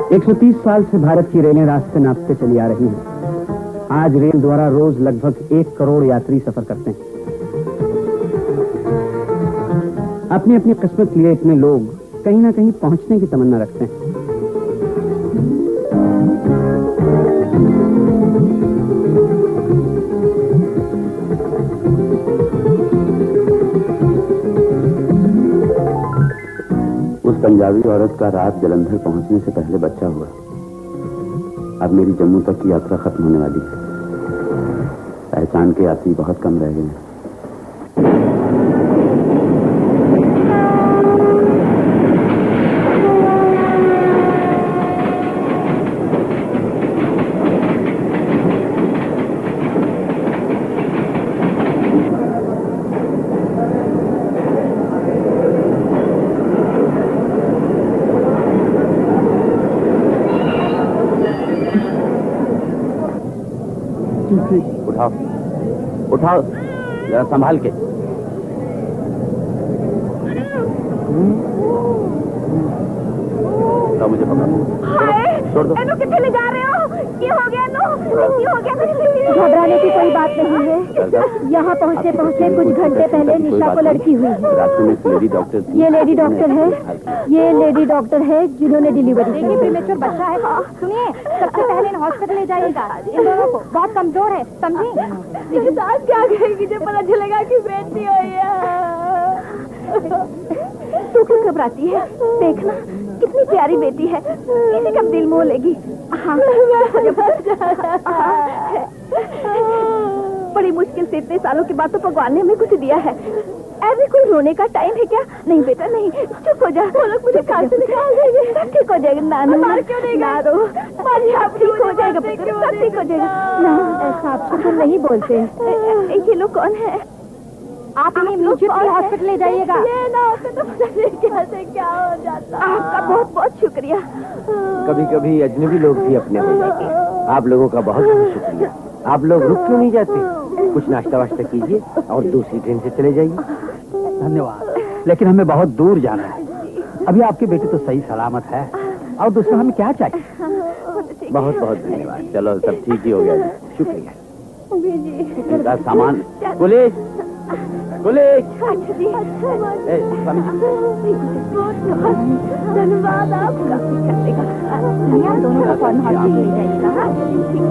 130 साल से भारत की रेलें रास्ते नापते चली आ रही हैं। आज रेल द्वारा रोज लगभग 1 करोड़ यात्री सफर करते हैं। अपनी अपनी किस्मत लिए इतने लोग कहीं ना कहीं पहुंचने की तमन्ना रखते हैं। उस पंजाबी औरत का रात जलंधर पहुंचने से पहले बच्चा हुआ। अब मेरी जम्मू तक की यात्रा खत्म होने वाली है। पहचान के यात्री बहुत कम रह गए हैं। उठाओ उठाओ, जरा संभाल के। तो मुझे पकड़। छोड़ दो। एनो कितने ले जा रहे हो? क्या हो गया नो? क्या हो गया? घबराने की कोई बात नहीं है। यहाँ पहुँचते पहुँचते कुछ घंटे पहले निशा को लड़की हुई है। रास्ते में लेडी डॉक्टर। ये लेडी डॉक्टर है, ये लेडी डॉक्टर है जिन्होंने डिलीवरी की। देखिए प्रीमेच्योर बच्चा है। सुनिए, सबसे पहले इन हॉस्पिटल ले जाइएगा। इन दोनों को बहुत कमजोर है, समझी? सास क्या कहेगी जब पता चलेगा कि बेटी हुई है? तू क्यों घबराती है? देखना कितनी प्यारी बेटी है, किसी का दिल मोह लेगी। हाँ, बड़ी मुश्किल से इतने सालों के बाद तो भगवान ने हमें कुछ दिया है। ऐसे कोई रोने का टाइम है क्या? नहीं बेटा नहीं, चुप हो जा। वो लोग मुझे कार से निकाल देंगे। सब ठीक हो जाएगा। नानू क्यों नहीं? ना रो, सब ठीक हो जाएगा, सब ठीक हो जाएगा। ना ऐसा आप तो नहीं बोलते। ये लोग कौन है? आप हॉस्पिटल ले जाइएगा। ये ना होते तो पता नहीं कैसे क्या हो जाता। आपका बहुत बहुत शुक्रिया। कभी कभी अजनबी लोग भी अपने हो जाते हैं। आप लोगों का बहुत बहुत शुक्रिया। आप लोग रुक क्यों नहीं जाते? कुछ नाश्ता वाश्ता कीजिए और दूसरी ट्रेन से चले जाइए। धन्यवाद, लेकिन हमें बहुत दूर जाना है। अभी आपकी बेटी तो सही सलामत है, और दूसरा हमें क्या चाहिए? बहुत बहुत धन्यवाद। चलो सब ठीक ही हो गया। शुक्रिया। इनका सामान। Police police. धन्यवाद आपका। दोनों का फोन हॉस्पिटल ले जाइएगा। ठीक है।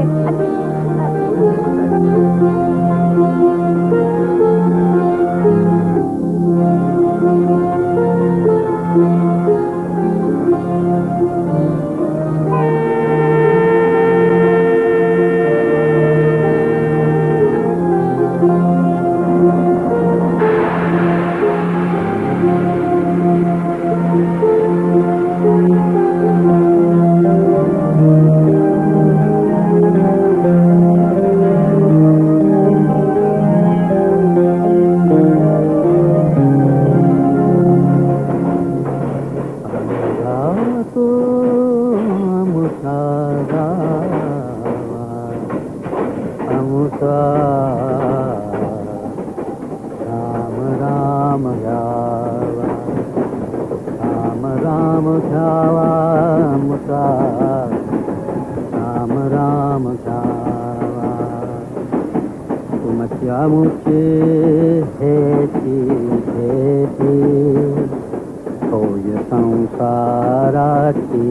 होय संसाराची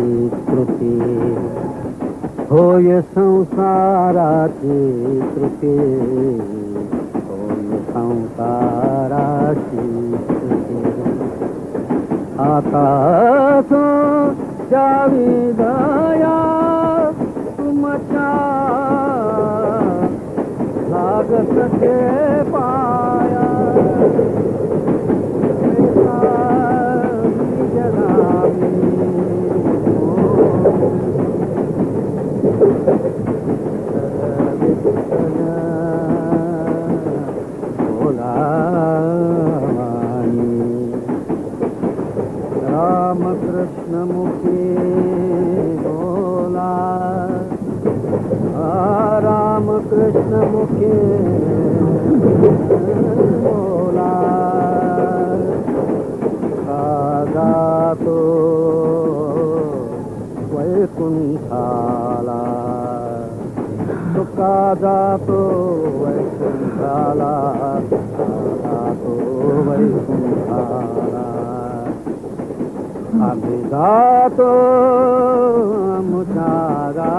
कृती, होय संसाराची कृती। आकाश जावी दया तुमच्या लागत ते पाया। राम कृष्ण मुखी बोला, राम कृष्ण मुखी वैकुंठाला सुखा जातो वैकुंठाला जातो वैकुंठाला अभिजातो मुझागा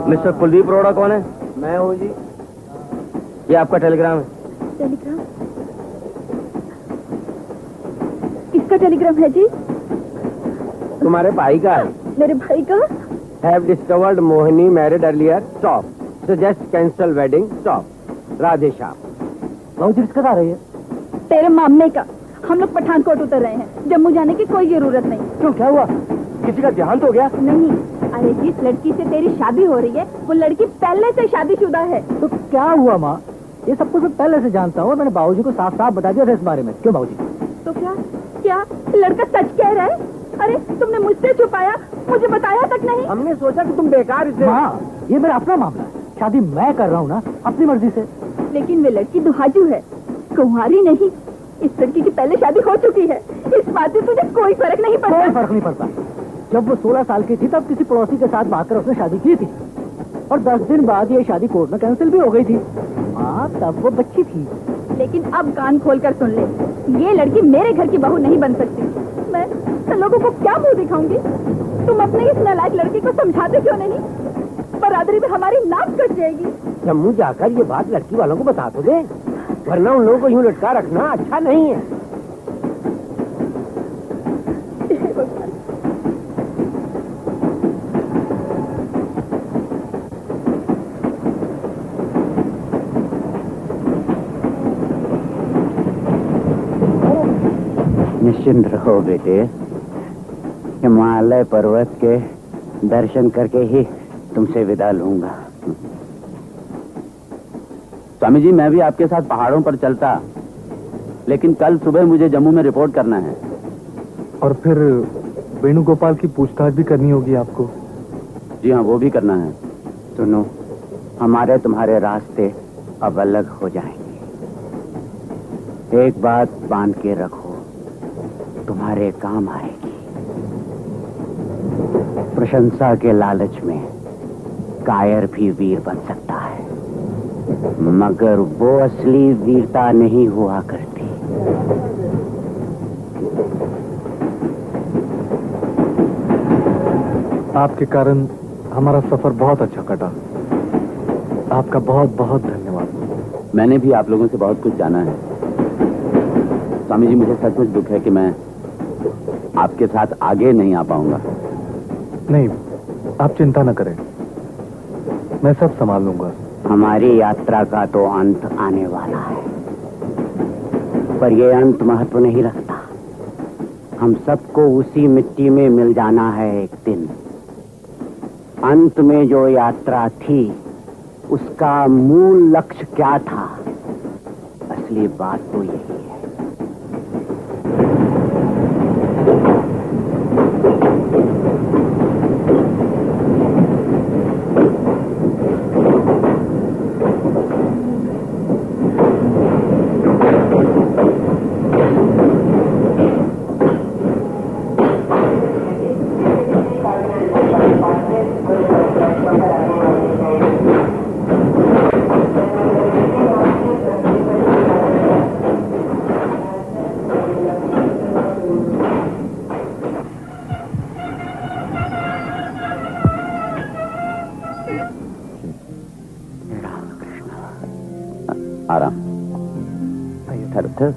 मिस्टर कुलदीप अरोड़ा कौन है? मैं हूँ जी। ये आपका टेलीग्राम है। टेलीग्राम? किसका टेलीग्राम है जी? तुम्हारे भाई का है। मेरे भाई का? Have discovered Mohini married earlier stop suggest cancel wedding stop Radhe Shyam. बहुत रिश्तेदार आ रही है। तेरे मामले का। हम लोग पठानकोट उतर रहे हैं, जम्मू जाने की कोई जरूरत नहीं। क्यों, क्या हुआ? किसी का देहांत हो गया? नहीं, अरे जिस लड़की से तेरी शादी हो रही है वो लड़की पहले से शादीशुदा है। तो क्या हुआ माँ? ये सब कुछ मैं पहले से जानता हूँ। मैंने बाबूजी को साफ साफ बता दिया था इस बारे में। क्यों बाबूजी? तो क्या क्या लड़का सच कह रहा है? अरे तुमने मुझसे छुपाया, मुझे बताया तक नहीं। हमने सोचा कि तुम बेकार इसे। माँ, ये मेरा अपना मामला है। शादी मैं कर रहा हूँ ना, अपनी मर्जी से। लेकिन वे लड़की दुहाजू है, कुंवारी नहीं। इस लड़की की पहले शादी हो चुकी है। इस बात से तुझे कोई फर्क नहीं पड़ता? कोई फर्क नहीं पड़ता। जब वो 16 साल की थी तब किसी पड़ोसी के साथ भागकर उसने शादी की थी और 10 दिन बाद ये शादी कोर्ट में कैंसिल भी हो गई थी। हाँ, तब वो बच्ची थी। लेकिन अब कान खोलकर सुन ले, ये लड़की मेरे घर की बहू नहीं बन सकती। मैं लोगों को क्या मुंह दिखाऊंगी? तुम अपने इस नालायक लड़की को समझाते क्यों नहीं? बरादरी में हमारी नाक कट जाएगी। जम्मू जाकर ये बात लड़की वालों को बता तो दे, वरना उन लोगों को यूं लटका रखना अच्छा नहीं है। निश्चिंत रहो बेटे, हिमालय पर्वत के दर्शन करके ही तुमसे विदा लूंगा। स्वामी जी, मैं भी आपके साथ पहाड़ों पर चलता, लेकिन कल सुबह मुझे जम्मू में रिपोर्ट करना है। और फिर वेणुगोपाल की पूछताछ भी करनी होगी आपको। जी हाँ, वो भी करना है। सुनो, हमारे तुम्हारे रास्ते अब अलग हो जाएंगे। एक बात बांध के रखो, तुम्हारे काम आएगी। प्रशंसा के लालच में कायर भी वीर बन सकता है, मगर वो असली वीरता नहीं हुआ करती। आपके कारण हमारा सफर बहुत अच्छा कटा। आपका बहुत बहुत धन्यवाद। मैंने भी आप लोगों से बहुत कुछ जाना है। स्वामी जी, मुझे सचमुच दुख है कि मैं आपके साथ आगे नहीं आ पाऊंगा। नहीं, आप चिंता न करें, मैं सब संभाल लूंगा। हमारी यात्रा का तो अंत आने वाला है, पर यह अंत महत्व नहीं रखता। हम सबको उसी मिट्टी में मिल जाना है एक दिन। अंत में जो यात्रा थी, उसका मूल लक्ष्य क्या था? असली बात तो यही है। आराम, ठहरो ठहरो,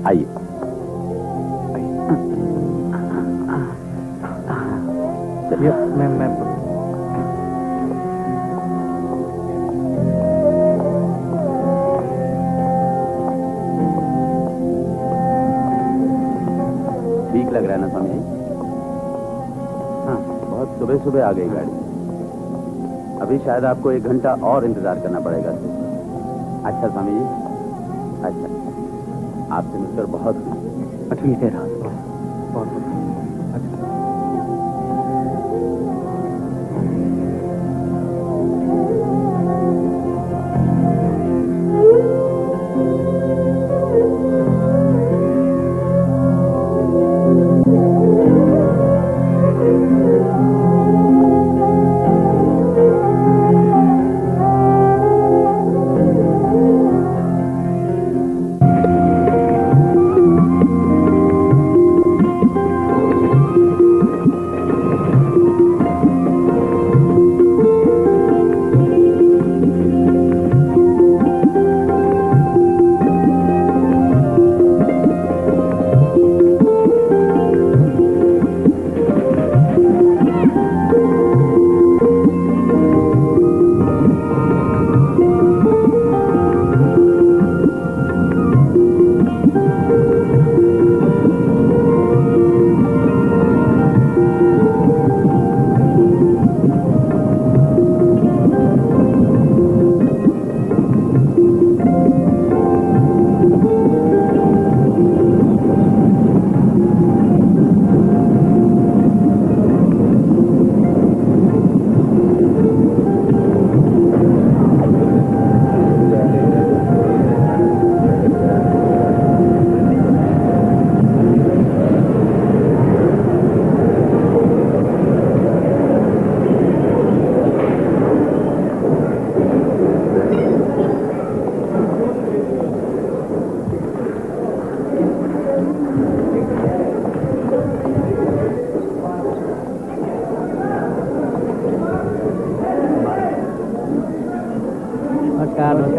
आइए। मैं ठीक लग रहा है ना स्वामी जी? हाँ, बहुत सुबह सुबह आ गई गाड़ी। अभी शायद आपको 1 घंटा और इंतजार करना पड़ेगा। अच्छा स्वामी जी, अच्छा, आपसे मिलकर बहुत ठीक है। बहुत।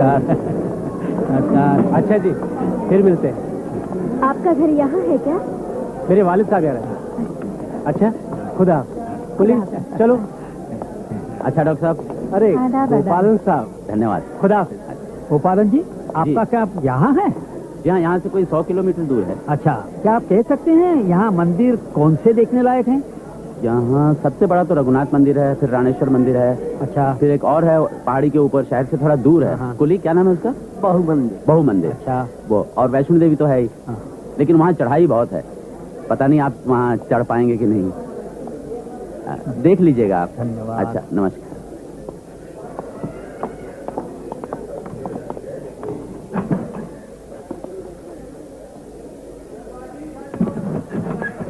नमस्कार। नमस्कार। अच्छा जी, फिर मिलते हैं। आपका घर यहाँ है क्या? मेरे वालिद साहब यार हैं। अच्छा, खुदा पुलिस चलो। अच्छा डॉक्टर साहब। अरे आदाब, गोपालन साहब, धन्यवाद। खुदा। गोपालन जी, आपका क्या यहाँ है? यहाँ यहाँ से कोई 100 किलोमीटर दूर है। अच्छा, क्या आप कह सकते हैं यहाँ मंदिर कौन से देखने लायक हैं? यहाँ सबसे बड़ा तो रघुनाथ मंदिर है, फिर राणेश्वर मंदिर है, अच्छा, फिर एक और है पहाड़ी के ऊपर, शहर से थोड़ा दूर है। हाँ। कुली क्या नाम है उसका? बहु मंदिर। बहु मंदिर। अच्छा, वो और वैष्णो देवी तो है ही, हाँ। लेकिन वहाँ चढ़ाई बहुत है। पता नहीं आप वहाँ चढ़ पाएंगे कि नहीं। देख लीजिएगा आप। धन्यवाद। अच्छा, नमस्कार।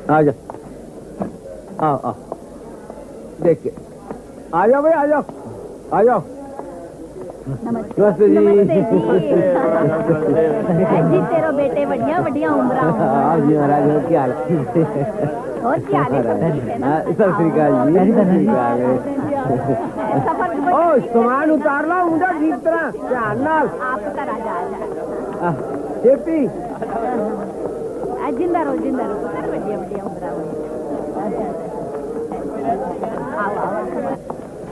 आ जाओ, आओ आओ, देख के आ जाओ भाई, आ जाओ, आ जाओ। नमस्ते जी। जीते रहो बेटे, बढ़िया बढ़िया उम्र हाँ जी महाराज, और क्या हाल और क्या हाल है? सत श्री अकाल जी। सत श्री अकाल। सफर ओ सामान उतार लो मुझे ठीक तरह ध्यान नाल। आपका राजा आजा। जेपी जिंदा रहो, जिंदा रहो, बढ़िया बढ़िया उम्र।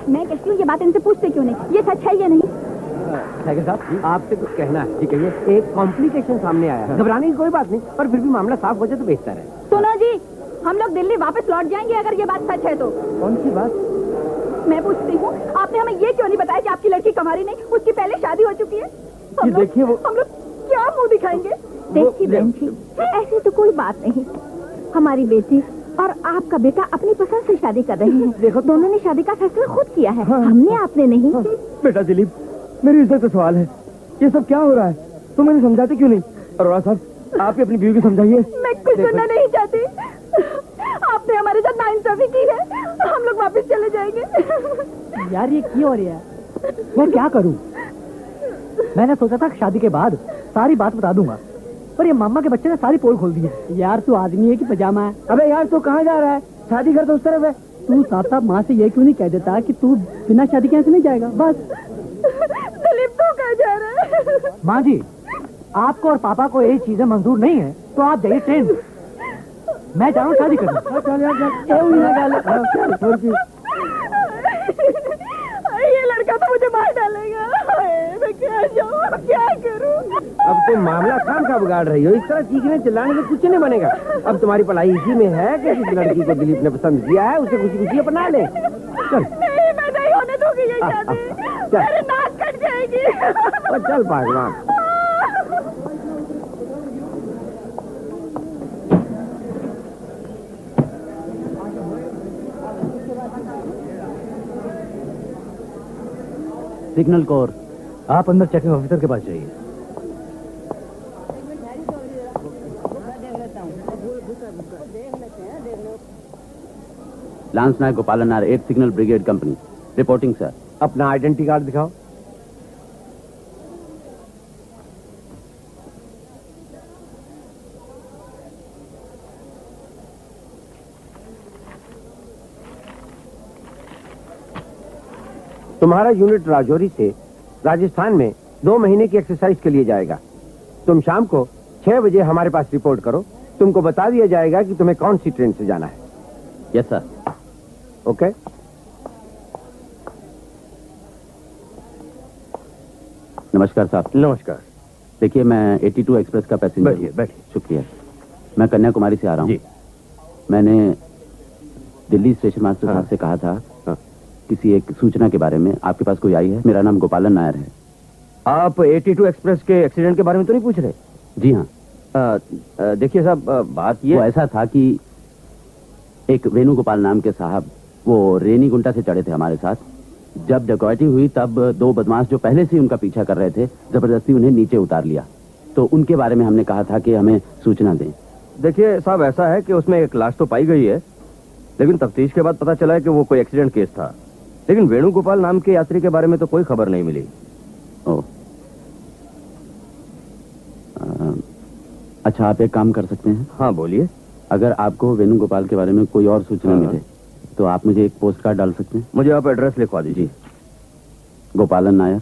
मैं कहती हूँ ये बात इनसे पूछते क्यों नहीं? ये सच है या नहीं? साइकिल साहब, आपसे कुछ कहना है। ठीक है, ये एक कॉम्प्लिकेशन सामने आया है। घबराने की कोई बात नहीं, पर फिर भी मामला साफ हो जाए तो बेहतर है। सुनो जी, हम लोग दिल्ली वापस लौट जाएंगे अगर ये बात सच है तो। कौन सी बात? मैं पूछती हूँ, आपने हमें ये क्यों नहीं बताया कि आपकी लड़की कुंवारी नहीं, उसकी पहले शादी हो चुकी है? जी, देखिए वो- हम लोग क्या मुंह दिखाएंगे? देखिए बहन जी, ऐसी तो कोई बात नहीं। हमारी बेटी और आपका बेटा अपनी पसंद से शादी कर रहे हैं। देखो, दोनों ने शादी का फैसला खुद किया है। हमने, आपने नहीं। बेटा दिलीप, मेरी इज्जत का सवाल है, ये सब क्या हो रहा है? तुम मुझे समझाते क्यों नहीं? अरोड़ा साहब, आप ही अपनी बीवी को समझाइए। मैं कुछ सुनना नहीं चाहती। आपने हमारे साथ नाइंसाफी की है, हम लोग वापस चले जाएंगे। यार ये क्यों हो रहा है? मैं क्या करूं? मैंने सोचा था कि शादी के बाद सारी बात बता दूंगा, पर ये मामा के बच्चे ने सारी पोल खोल दी है। यार तू आदमी है कि पजामा है? अबे यार, तू कहाँ जा रहा है? शादी घर तो उस तरफ है। तू साफ साफ माँ से ये क्यों नहीं कह देता कि तू बिना शादी के यहाँ से नहीं जाएगा? बस। दिलीप तू कहाँ जा रहा है? माँ जी, आपको और पापा को ये चीजें मंजूर नहीं है तो आप जाइए ट्रेन। मैं जा रहा हूँ शादी करने। ये लड़का तो मुझे मार डालेगा। मैं क्या जाऊँ, क्या करूँ? अब तुम मामला खाम खा बिगाड़ रही हो। इस तरह चीखने चिल्लाने से कुछ नहीं बनेगा। अब तुम्हारी पढ़ाई इसी में है कि जिस लड़की को दिलीप ने पसंद किया है उसे खुशी खुशी अपना ले। चल नहीं, मैं नहीं होने दूंगी ये शादी। चल। मेरी नाक कट जाएगी। और चल भगवान। Signal corps. आप अंदर चेकिंग ऑफिसर के पास जाइए। लांस नायक गोपालन Nair, 8 signal brigade company. Reporting sir. अपना आइडेंटिटी कार्ड दिखाओ। तुम्हारा यूनिट राजौरी से राजस्थान में 2 महीने की एक्सरसाइज के लिए जाएगा। तुम शाम को 6 बजे हमारे पास रिपोर्ट करो। तुमको बता दिया जाएगा कि तुम्हें कौन सी ट्रेन से जाना है। Yes sir. ओके? नमस्कार साहब। नमस्कार। देखिए, मैं 82 एक्सप्रेस का पैसेंजर हूँ। बैठिए, बैठिए। शुक्रिया। मैं कन्याकुमारी से आ रहा हूँ। जी। मैंने दिल्ली स्टेशन मास्टर हाँ। साहब से कहा था हाँ। किसी एक सूचना के बारे में। आपके पास कोई आई है? मेरा नाम गोपालन नायर है। आप 82 एक्सप्रेस के एक्सीडेंट के बारे में तो नहीं पूछ रहे? जी हाँ। देखिए साहब, बात ये वो ऐसा था कि एक वेणुगोपाल नाम के साहब वो रेनीगुंटा से चढ़े थे हमारे साथ। जब डकैती हुई तब 2 बदमाश जो पहले से ही उनका पीछा कर रहे थे, जबरदस्ती उन्हें नीचे उतार लिया। तो उनके बारे में हमने कहा था कि हमें सूचना दें। देखिए साहब, ऐसा है कि उसमें एक लाश तो पाई गई है, लेकिन तफ्तीश के बाद पता चला है कि वो कोई एक्सीडेंट केस था। लेकिन वेणुगोपाल नाम के यात्री के बारे में तो कोई खबर नहीं मिली। ओ, अच्छा, आप एक काम कर सकते हैं। हाँ बोलिए। अगर आपको वेणुगोपाल के बारे में कोई और सूचना हाँ। मिले तो आप मुझे एक पोस्ट कार्ड डाल सकते हैं। मुझे आप एड्रेस लिखवा दीजिए। गोपालन नायर,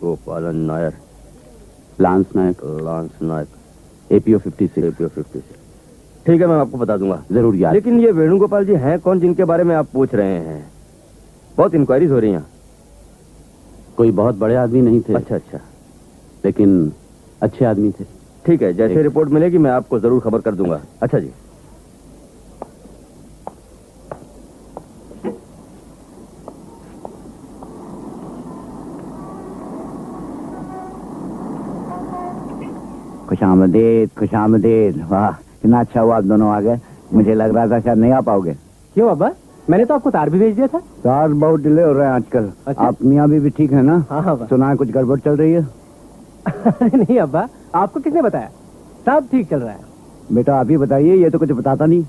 गोपालन नायर, लांस नायक, लांस नायक, APO 56। APO 56। ठीक है, मैं आपको बता दूंगा। जरूर याद। लेकिन ये वेणुगोपाल जी हैं कौन जिनके बारे में आप पूछ रहे हैं? बहुत इंक्वायरीज हो रही हैं। कोई बहुत बड़े आदमी नहीं थे। अच्छा अच्छा, लेकिन अच्छे आदमी थे। ठीक है, जैसे रिपोर्ट मिलेगी मैं आपको जरूर खबर कर दूंगा। अच्छा जी। खुशामदीद, खुशामदीद। वाह, कितना अच्छा हुआ आप दोनों आ गए। मुझे लग रहा था शायद नहीं आ पाओगे। क्यों अब्बा? मैंने तो आपको तार भी भेज दिया था। तार बहुत डिले हो रहे हैं आजकल। अच्छा? आप मियाँ भी ठीक है ना? हाँ हाँ सुना है कुछ गड़बड़ चल रही है? नहीं अब्बा, आपको किसने बताया? सब ठीक चल रहा है। बेटा आप ही बताइए, ये तो कुछ बताता नहीं।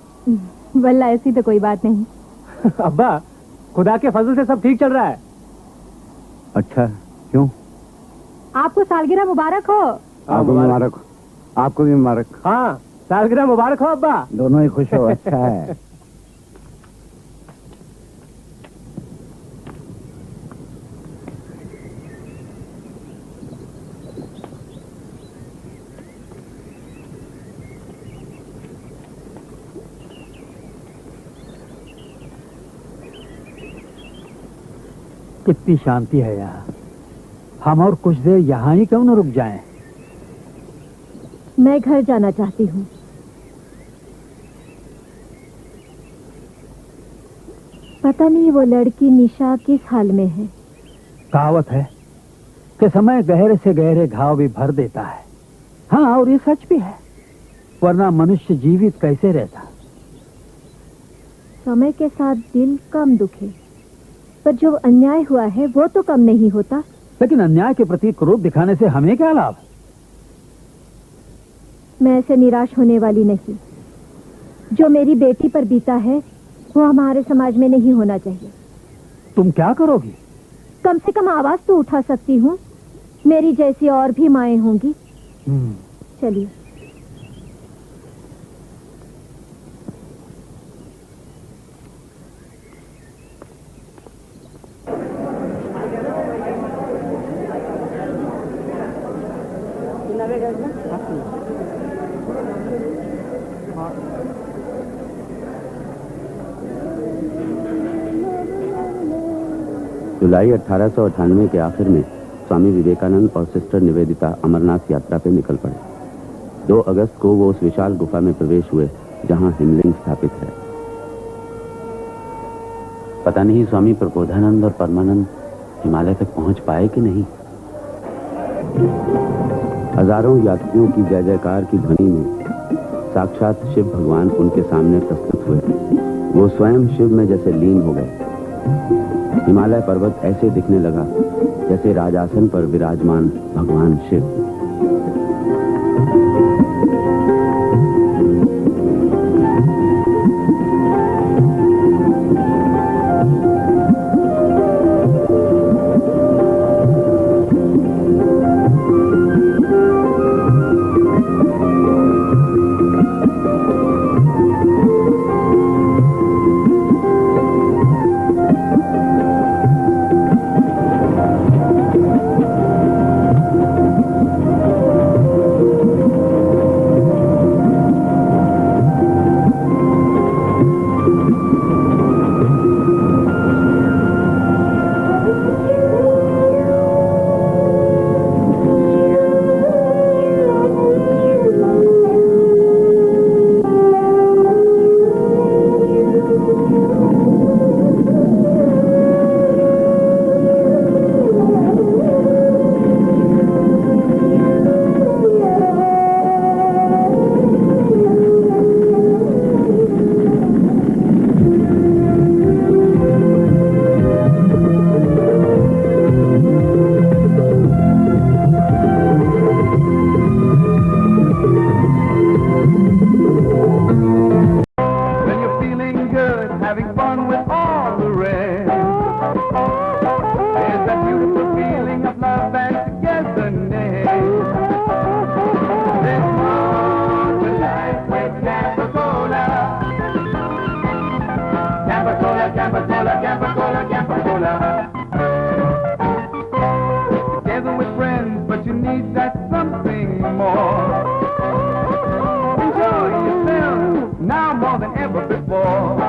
वल्ला ऐसी तो कोई बात नहीं। अब्बा, खुदा के फजल से सब ठीक चल रहा है। अच्छा, क्यों? आपको सालगिरह मुबारक हो। आपको भी मुबारक हो। आपको भी मुबारक। हाँ, सालगिरह मुबारक हो अब्बा। दोनों ही खुश हो। अच्छा है। कितनी शांति है यहाँ। हम और कुछ देर यहाँ ही क्यों न रुक जाएं? मैं घर जाना चाहती हूँ। पता नहीं वो लड़की निशा किस हाल में है। कहावत है कि समय गहरे से गहरे घाव भी भर देता है। हाँ, और ये सच भी है, वरना मनुष्य जीवित कैसे रहता। समय के साथ दिल कम दुखे, पर जो अन्याय हुआ है वो तो कम नहीं होता। लेकिन अन्याय के प्रति क्रोध दिखाने से हमें क्या लाभ? मैं ऐसे निराश होने वाली नहीं। जो मेरी बेटी पर बीता है वो हमारे समाज में नहीं होना चाहिए। तुम क्या करोगी? कम से कम आवाज तो उठा सकती हूँ। मेरी जैसी और भी माएं होंगी। चलिए। जुलाई 1898 के आखिर में स्वामी विवेकानंद और सिस्टर निवेदिता अमरनाथ यात्रा पे निकल पड़े। 2 अगस्त को वो उस विशाल गुफा में प्रवेश हुए जहां हिमलिंग स्थापित है। पता नहीं स्वामी प्रबोधानंद और परमानंद हिमालय तक पहुंच पाए कि नहीं। हजारों यात्रियों की जय जयकार की ध्वनि में साक्षात शिव भगवान उनके सामने प्रस्तुत हुए। वो स्वयं शिव में जैसे लीन हो गए। हिमालय पर्वत ऐसे दिखने लगा जैसे राजासन पर विराजमान भगवान Shiv. more than ever before.